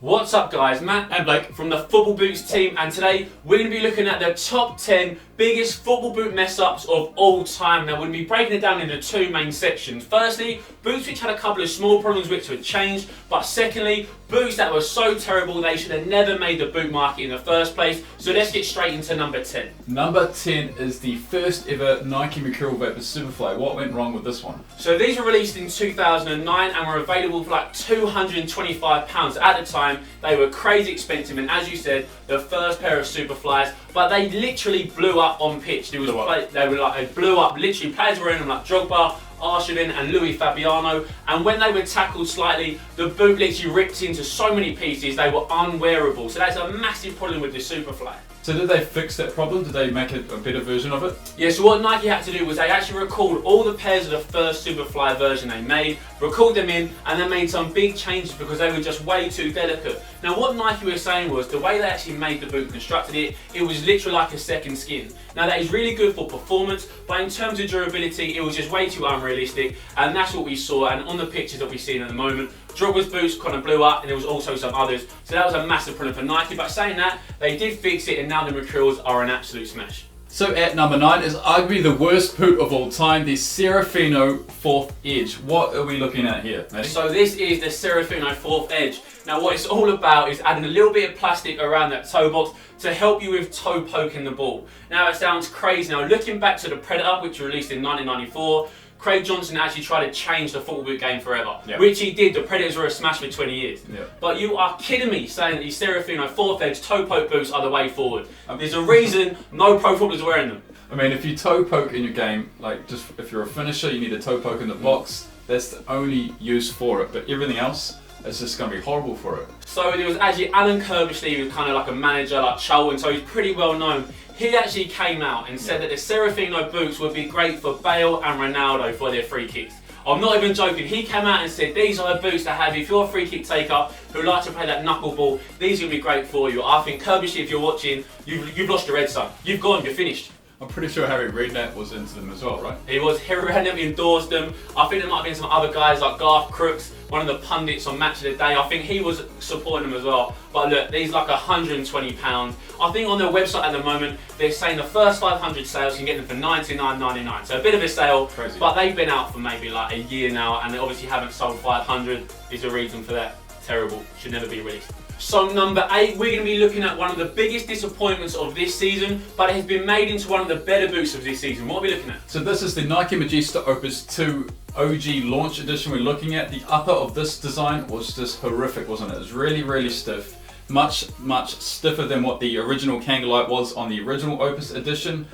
What's up guys, Matt and Blake from the Football Boots team, and today we're going to be looking at the top 10 biggest football boot mess ups of all time. Now we're going to be breaking it down into two main sections. Firstly, boots which had a couple of small problems which were changed, but secondly, boots that were so terrible they should have never made the boot market in the first place. So let's get straight into number 10. Number 10 is the first ever Nike Mercurial Vapor Superfly. What went wrong with this one? So these were released in 2009 and were available for like £225 at the time. They were crazy expensive, and as you said, the first pair of Superflies, but they literally blew up on pitch. They blew up. Literally, players were in them like Drogba, Arshavin and Louis Fabiano, and when they were tackled slightly, the boot literally ripped into so many pieces they were unwearable. So that's a massive problem with the Superfly. So did they fix that problem? Did they make a better version of it? Yeah, so what Nike had to do was they actually recalled all the pairs of the first Superfly version they made, recalled them in, and then made some big changes because they were just way too delicate. Now what Nike was saying was the way they actually made the boot, constructed it, it was literally like a second skin. Now that is really good for performance, but in terms of durability, it was just way too unrealistic, and that's what we saw. And on the pictures that we've seen at the moment, Drogba's boots kind of blew up, and there was also some others. So that was a massive problem for Nike, but saying that, they did fix it, and now the Mercurials are an absolute smash. So at number 9 is arguably the worst boot of all time, the Serafino 4th Edge. What are we looking at here, Matty? So this is the Serafino 4th Edge. Now what it's all about is adding a little bit of plastic around that toe box to help you with toe poking the ball. Now it sounds crazy. Now looking back to the Predator, which was released in 1994, Craig Johnson actually tried to change the football boot game forever, which he did. The Predators were a smash for 20 years. But you are kidding me saying that these Serafino 4th Edge toe poke boots are the way forward. There's a reason no pro footballers are wearing them. I mean, if you toe poke in your game, like just if you're a finisher, you need a toe poke in the box. That's the only use for it, but everything else, it's just going to be horrible for it. So there was actually Alan Kirbishley, who was kind of like a manager like Charlton, so he's pretty well known. He actually came out and said that the Serafino boots would be great for Bale and Ronaldo for their free kicks. I'm not even joking. He came out and said these are the boots to have if you're a free kick taker who like to play that knuckleball. These will be great for you. I think Kirbishley, if you're watching, you've lost your red son. You've gone. You're finished. I'm pretty sure Harry Redknapp was into them as well, right? He was. Harry Redknapp endorsed them. I think there might have been some other guys like Garth Crooks, one of the pundits on Match of the Day. I think he was supporting them as well. But look, these like £120. I think on their website at the moment, they're saying the first 500 sales you can get them for $99.99. So a bit of a sale, crazy. But they've been out for maybe like a year now, and they obviously haven't sold 500. Is a reason for that. Terrible. Should never be released. So number 8, we're going to be looking at one of the biggest disappointments of this season, but it has been made into one of the better boots of this season. What are we looking at? So this is the Nike Magista Opus 2 OG launch edition we're looking at. The upper of this design was just horrific, wasn't it? It was really, really stiff. Much stiffer than what the original Kangalite was on the original Opus edition.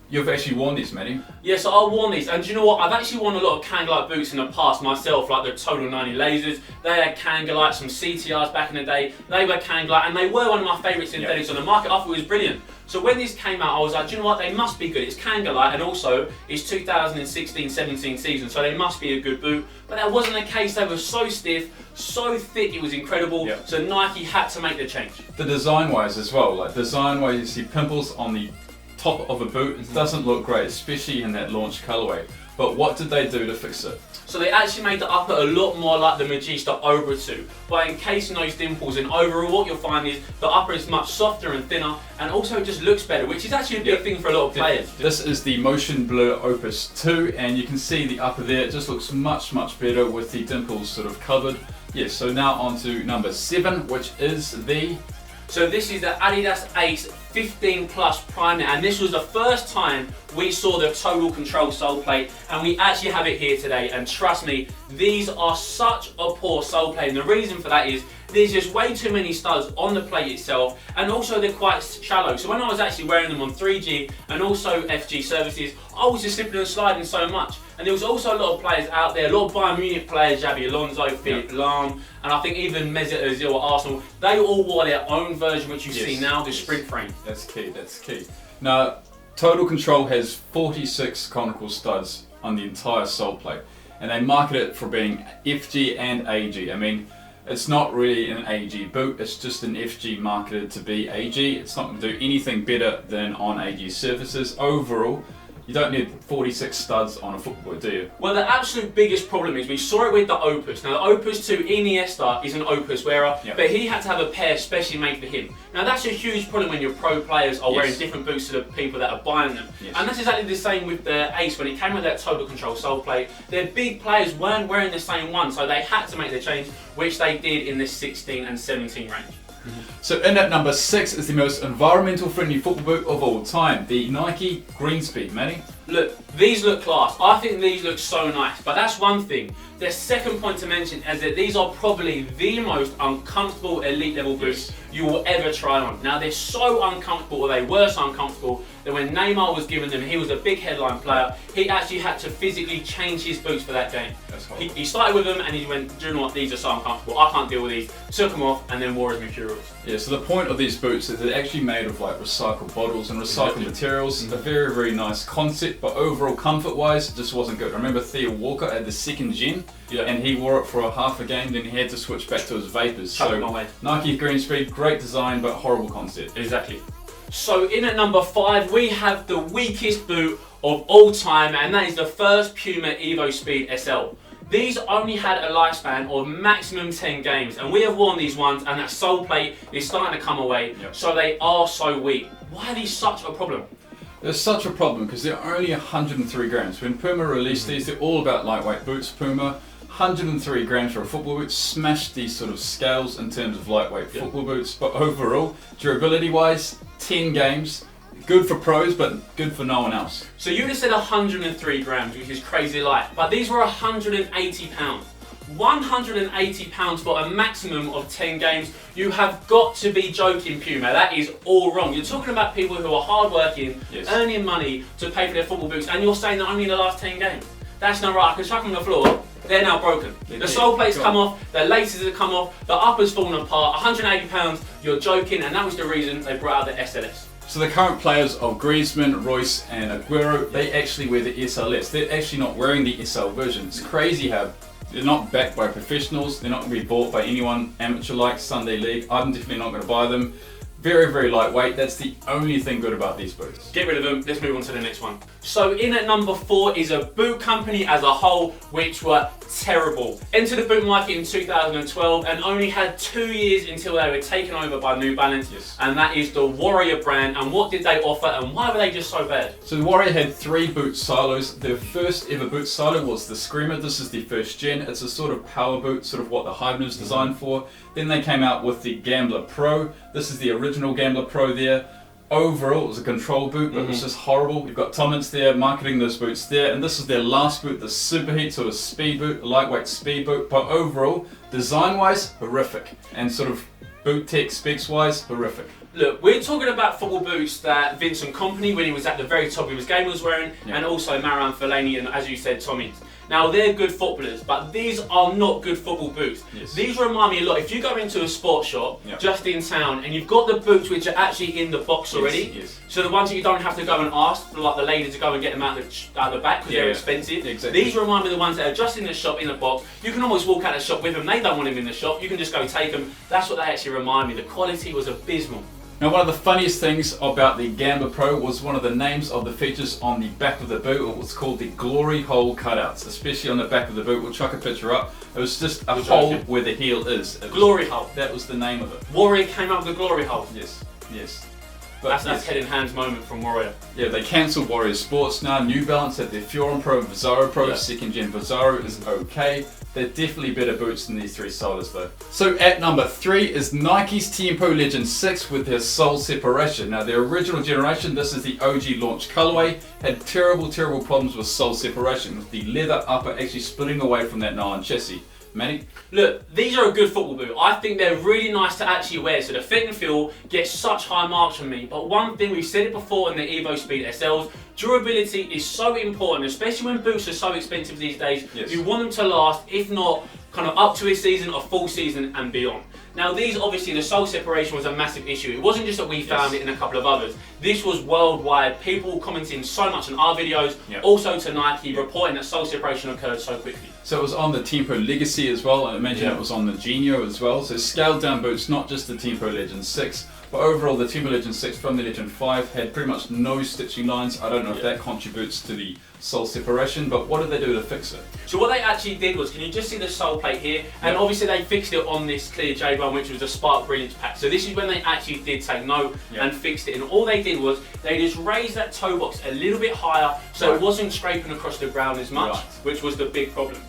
You've actually worn these, Matty. Yeah, so I've worn these, and do you know what? I've actually worn a lot of Kangalite boots in the past myself, like the Total 90 Lasers. They had Kangalite, some CTRs back in the day. They were Kangalite, and they were one of my favourite synthetics on the market. I thought it was brilliant. So when this came out, I was like, do you know what? They must be good. It's Kangalite, and also it's 2016-17 season, so they must be a good boot. But that wasn't the case. They were so stiff, so thick, it was incredible. So Nike had to make the change. The design-wise as well, like design-wise, you see pimples on the top of a boot. It doesn't look great, especially in that launch colorway. But what did they do to fix it? So they actually made the upper a lot more like the Magista Obra 2 by encasing those dimples, and overall what you'll find is the upper is much softer and thinner, and also it just looks better, which is actually a big thing for a lot of players. This is the Motion Blur Opus 2, and you can see the upper there. It just looks much better with the dimples sort of covered. Yes, so now on to number 7, which is the... So this is the Adidas Ace 15 Plus Prime, and this was the first time we saw the Total Control sole plate, and we actually have it here today. And trust me, these are such a poor sole plate, and the reason for that is there's just way too many studs on the plate itself, and also they're quite shallow. So when I was actually wearing them on 3G and also FG services, I was just slipping and sliding so much. And there was also a lot of players out there, a lot of Bayern Munich players, Xabi Alonso, Philipp Lahm, and I think even Mesut Ozil at Arsenal, they all wore their own version, which you see now, the sprint frame. That's key, that's key. Now, Total Control has 46 conical studs on the entire sole plate, and they market it for being FG and AG. I mean, it's not really an AG boot, it's just an FG marketed to be AG. It's not going to do anything better than on AG surfaces. Overall, You don't need 46 studs on a football boot, do you? Well, the absolute biggest problem is we saw it with the Opus. Now, the Opus 2 Iniesta is an Opus wearer, but he had to have a pair specially made for him. Now, that's a huge problem when your pro players are wearing different boots to the people that are buying them. And that's exactly the same with the Ace when it came with that Total Control sole plate. Their big players weren't wearing the same one, so they had to make the change, which they did in the 16 and 17 range. So in at number 6 is the most environmental friendly football boot of all time, the Nike Greenspeed. Manny? Look, these look class. I think these look so nice, but that's one thing. The second point to mention is that these are probably the most uncomfortable elite level boots you will ever try on. Now they're so uncomfortable, or they were so uncomfortable, that when Neymar was given them, he was a big headline player, he actually had to physically change his boots for that game. He started with them and he went, do you know what, these are so uncomfortable, I can't deal with these, took them off and then wore his Mercurials. Yeah, so the point of these boots is they're actually made of like recycled bottles and recycled materials. A very, very nice concept, but overall comfort wise, it just wasn't good. I remember Theo Walker had the second gen and he wore it for a half a game, then he had to switch back to his Vapors. So Nike Greenspeed, great design, but horrible concept. Exactly. So in at number 5, we have the weakest boot of all time, and that is the first Puma Evo Speed SL. These only had a lifespan of maximum 10 games, and we have worn these ones, and that sole plate is starting to come away, so they are so weak. Why are these such a problem? They're such a problem because they're only 103 grams. When Puma released these, they're all about lightweight boots. Puma, 103 grams for a football boot, smashed these sort of scales in terms of lightweight football boots, but overall, durability wise, 10 games. Good for pros, but good for no one else. So you just said 103 grams, which is crazy light, but these were 180 pounds. 180 pounds for a maximum of 10 games. You have got to be joking, Puma. That is all wrong. You're talking about people who are hard-working, earning money to pay for their football boots, and you're saying that only in the last 10 games. That's not right. I can chuck them on the floor. They're now broken. The sole plates come off, the laces have come off, the upper's fallen apart. 180 pounds, you're joking, and that was the reason they brought out the SLS. So the current players of Griezmann, Royce and Aguero, they actually wear the SLS. They're actually not wearing the SL version. It's crazy how they're not backed by professionals. They're not going to be bought by anyone amateur like Sunday League. I'm definitely not going to buy them. Very, very lightweight. That's the only thing good about these boots. Get rid of them. Let's move on to the next one. So in at number 4 is a boot company as a whole, which were terrible. Entered the boot market in 2012 and only had 2 years until they were taken over by New Balance. And that is the Warrior brand. And what did they offer and why were they just so bad? So the Warrior had 3 boot silos. Their first ever boot silo was the Screamer. This is the first gen. It's a sort of power boot, sort of what the Hibernian's designed for. Then they came out with the Gambler Pro. This is the original Gambler Pro there. Overall, it was a control boot, but it was just horrible. You've got Tomins there marketing those boots there, and this is their last boot, the Superheat, so a speed boot, a lightweight speed boot. But overall, design-wise, horrific, and sort of boot tech specs-wise, horrific. Look, we're talking about football boots that Vincent Kompany, when he was at the very top of his game, was wearing, and also Marouane Fellaini and, as you said, Tomins. Now, they're good footballers, but these are not good football boots. These remind me a lot. If you go into a sports shop just in town and you've got the boots which are actually in the box already, so the ones that you don't have to go and ask for, like the lady to go and get them out the back because they're expensive. These remind me of the ones that are just in the shop in the box. You can almost walk out of the shop with them. They don't want them in the shop. You can just go take them. That's what they actually remind me. The quality was abysmal. Now, one of the funniest things about the Gambler Pro was one of the names of the features on the back of the boot. It was called the glory hole cutouts, especially on the back of the boot. We'll chuck a picture up. It was just a hole where the heel is. Glory hole. That was the name of it. Warrior came up with the glory hole. Yes. But that's head in hands moment from Warrior. Yeah, they cancelled Warrior Sports now. New Balance had their Furon Pro, Vizaro Pro. Second gen Vizaro is okay. They're definitely better boots than these 3 soles though. So at number 3 is Nike's Tempo Legend 6 with their sole separation. Now their original generation, this is the OG launch colorway, had terrible problems with sole separation, with the leather upper actually splitting away from that nylon chassis. Manny? Look, these are a good football boot. I think they're really nice to actually wear, so the fit and feel gets such high marks from me. But one thing, we've said it before in the Evo Speed SLs, durability is so important, especially when boots are so expensive these days. You want them to last, if not kind of up to a season, a full season and beyond. Now these, obviously the sole separation was a massive issue. It wasn't just that we found it in a couple of others. This was worldwide, people commenting so much on our videos, also to Nike, reporting that sole separation occurred so quickly. So it was on the Tempo Legacy as well, and I imagine it was on the Genio as well. So scaled down boots, not just the Tempo Legend 6. But overall, the Timber Legend 6 from the Legend 5 had pretty much no stitching lines. I don't know if that contributes to the sole separation, but what did they do to fix it? So what they actually did was, can you just see the sole plate here? And obviously they fixed it on this clear J1, which was the Spark Brilliance pack. So this is when they actually did take note and fixed it. And all they did was, they just raised that toe box a little bit higher, so it wasn't scraping across the ground as much, which was the big problem.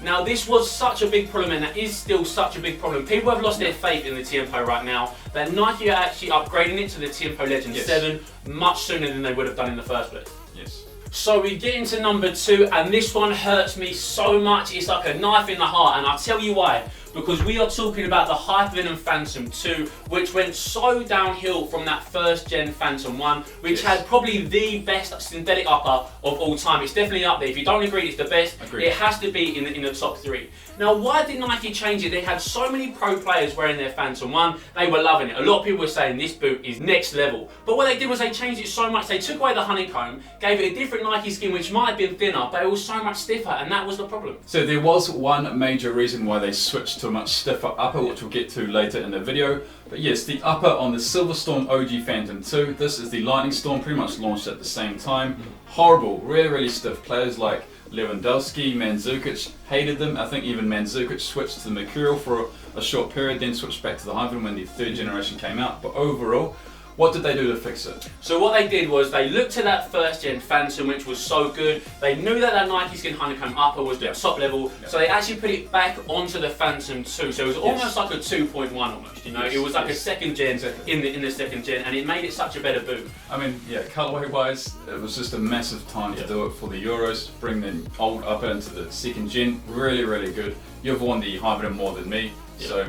Now this was such a big problem, and that is still such a big problem. People have lost their faith in the Tiempo right now. That Nike are actually upgrading it to the Tiempo Legend 7 much sooner than they would have done in the first place. Yes. So we get into number 2, and this one hurts me so much. It's like a knife in the heart, and I'll tell you why. Because we are talking about the Hypervenom Phantom 2, which went so downhill from that first gen Phantom 1, which had probably the best synthetic upper of all time. It's definitely up there. If you don't agree it's the best, it has to be in the top 3. Now, why did Nike change it? They had so many pro players wearing their Phantom 1, they were loving it. A lot of people were saying this boot is next level. But what they did was they changed it so much, they took away the honeycomb, gave it a different Nike skin which might have been thinner, but it was so much stiffer, and that was the problem. So there was one major reason why they switched to a much stiffer upper, which we'll get to later in the video. But yes, the upper on the Silverstorm OG Phantom 2, this is the Lightning Storm, pretty much launched at the same time. Horrible, really, really stiff. Players like Lewandowski, Mandzukic hated them. I think even Mandzukic switched to the Mercurial for a short period, then switched back to the Hypervenom when the 3rd generation came out. But overall, what did they do to fix it? So what they did was they looked at that first gen Phantom, which was so good. They knew that that Nike Skin Honeycomb upper was the top level, so they actually put it back onto the Phantom 2. So it was almost like a 2.1 almost, you know? It was like a second gen in the second gen, and it made it such a better boot. I mean, colorway wise, it was just a massive time to do it for the Euros, bring the old upper into the second gen. Really, really good. You've worn the Hypervenom more than me. So,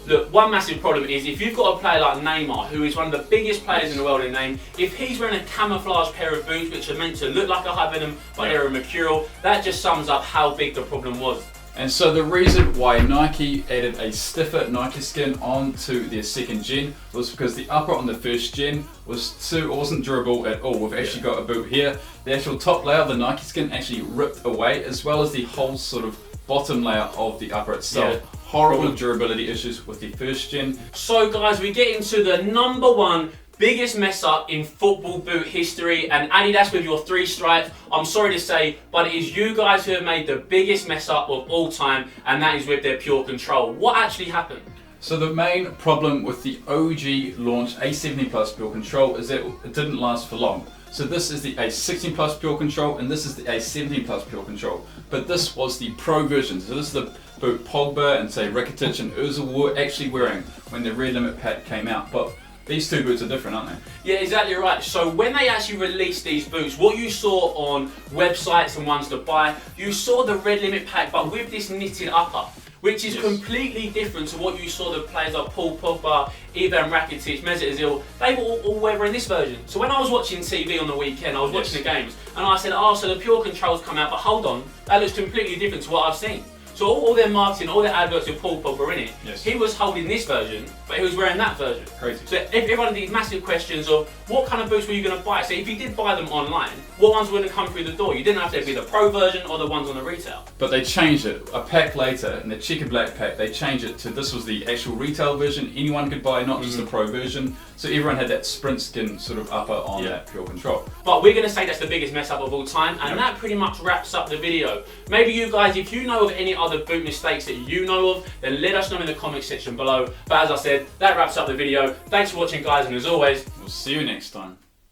Look, one massive problem is if you've got a player like Neymar, who is one of the biggest players in the world in name, if he's wearing a camouflage pair of boots which are meant to look like a Hypervenom but they're a Mercurial, that just sums up how big the problem was. And so the reason why Nike added a stiffer Nike skin onto their second gen was because the upper on the first gen wasn't durable at all. We've actually got a boot here. The actual top layer of the Nike skin actually ripped away, as well as the whole sort of bottom layer of the upper itself. Horrible durability issues with the first gen. So guys, we get into the #1 biggest mess up in football boot history, and Adidas with your 3 stripes. I'm sorry to say, but it is you guys who have made the biggest mess up of all time, and that is with their Pure Control. What actually happened? So the main problem with the OG launch A70 Plus Pure Control is that it didn't last for long. So this is the A16 Plus Pure Control, and this is the A17 Plus Pure Control. But this was the Pro version. So this is the boot Pogba and say Rakitic and Ozil were actually wearing when the Red Limit pack came out. But these two boots are different, aren't they? Yeah, exactly right. So when they actually released these boots, what you saw on websites and ones to buy, you saw the Red Limit pack, but with this knitted upper, which is completely different to what you saw the players like Paul Pogba, Ivan Rakitic, Mesut Ozil. They were all wearing this version. So when I was watching TV on the weekend, I was watching the games, and I said, oh, so the Pure Control's come out, but hold on, that looks completely different to what I've seen. So all their marketing, all their adverts with Paul Pogba in it, he was holding this version, but he was wearing that version. Crazy. So everyone had these massive questions of what kind of boots were you going to buy? So if you did buy them online, what ones were going to come through the door? You didn't have to be the Pro version or the ones on the retail. But they changed it. A pack later, in the Checker Black pack, they changed it to this was the actual retail version. Anyone could buy, not just the Pro version. So everyone had that sprint skin sort of upper on that Pure Control. But we're going to say that's the biggest mess up of all time, and that pretty much wraps up the video. Maybe you guys, if you know of any other boot mistakes that you know of, then let us know in the comment section below. But as I said, that wraps up the video. Thanks for watching, guys, and as always, we'll see you next time.